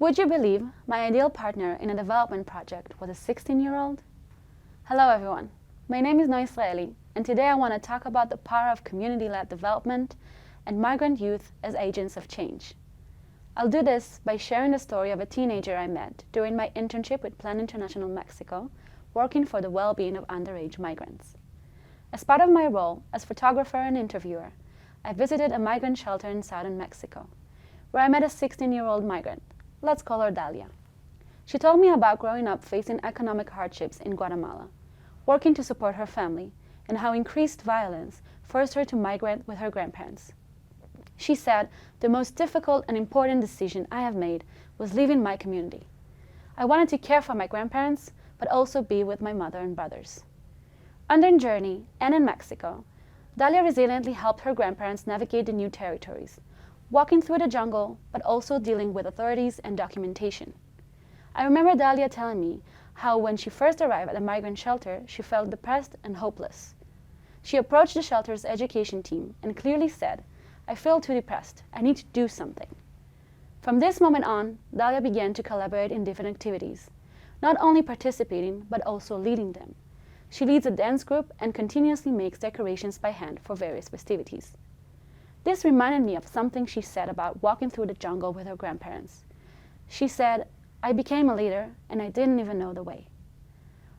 Would you believe my ideal partner in a development project was a 16-year-old? Hello everyone, my name is Noy Israeli, and today I want to talk about the power of community-led development and migrant youth as agents of change. I'll do this by sharing the story of a teenager I met during my internship with Plan International Mexico, working for the well-being of underage migrants. As part of my role as photographer and interviewer, I visited a migrant shelter in southern Mexico, where I met a 16-year-old migrant. Let's call her Dalia. She told me about growing up facing economic hardships in Guatemala, working to support her family, and how increased violence forced her to migrate with her grandparents. She said, "The most difficult and important decision I have made was leaving my community. I wanted to care for my grandparents, but also be with my mother and brothers." On their journey, and in Mexico, Dalia resiliently helped her grandparents navigate the new territories, walking through the jungle, but also dealing with authorities and documentation. I remember Dalia telling me how when she first arrived at the migrant shelter, she felt depressed and hopeless. She approached the shelter's education team and clearly said, "I feel too depressed. I need to do something." From this moment on, Dalia began to collaborate in different activities, not only participating, but also leading them. She leads a dance group and continuously makes decorations by hand for various festivities. This reminded me of something she said about walking through the jungle with her grandparents. She said, "I became a leader and I didn't even know the way."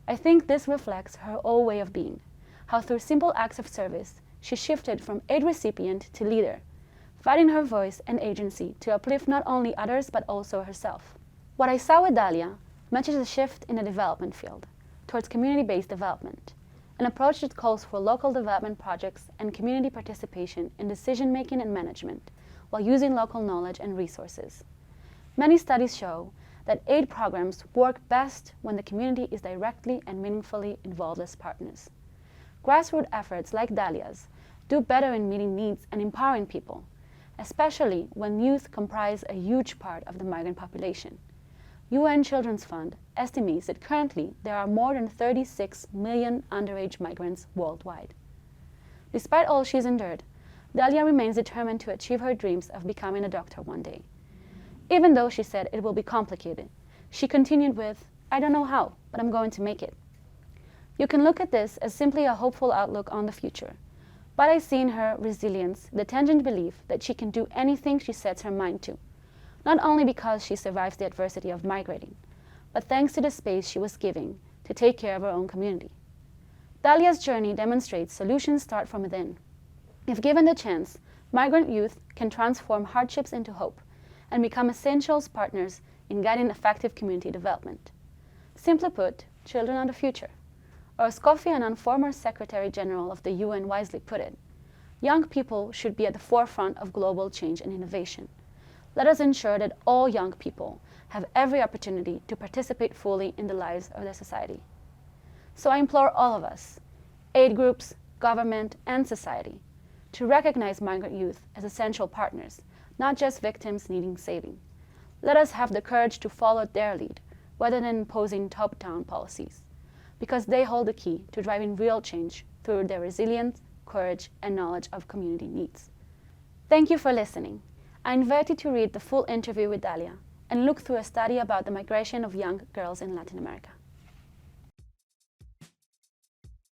I think this reflects her whole way of being, how through simple acts of service, she shifted from aid recipient to leader, finding her voice and agency to uplift not only others but also herself. What I saw with Dalia matches a shift in the development field towards community-based development, an approach that calls for local development projects and community participation in decision-making and management, while using local knowledge and resources. Many studies show that aid programs work best when the community is directly and meaningfully involved as partners. Grassroots efforts like Dalia's do better in meeting needs and empowering people, especially when youth comprise a huge part of the migrant population. UN Children's Fund estimates that currently there are more than 36 million underage migrants worldwide. Despite all she's endured, Dalia remains determined to achieve her dreams of becoming a doctor one day. Even though she said it will be complicated, she continued with, "I don't know how, but I'm going to make it." You can look at this as simply a hopeful outlook on the future, but I see in her resilience the tangent belief that she can do anything she sets her mind to, not only because she survives the adversity of migrating, but thanks to the space she was giving to take care of her own community. Dalia's journey demonstrates solutions start from within. If given the chance, migrant youth can transform hardships into hope and become essential partners in guiding effective community development. Simply put, children are the future. Or as Kofi Annan, former Secretary General of the UN, wisely put it, young people should be at the forefront of global change and innovation. Let us ensure that all young people have every opportunity to participate fully in the lives of their society. So I implore all of us, aid groups, government, and society, to recognize migrant youth as essential partners, not just victims needing saving. Let us have the courage to follow their lead, rather than imposing top-down policies, because they hold the key to driving real change through their resilience, courage, and knowledge of community needs. Thank you for listening. I invite you to read the full interview with Dalia and look through a study about the migration of young girls in Latin America.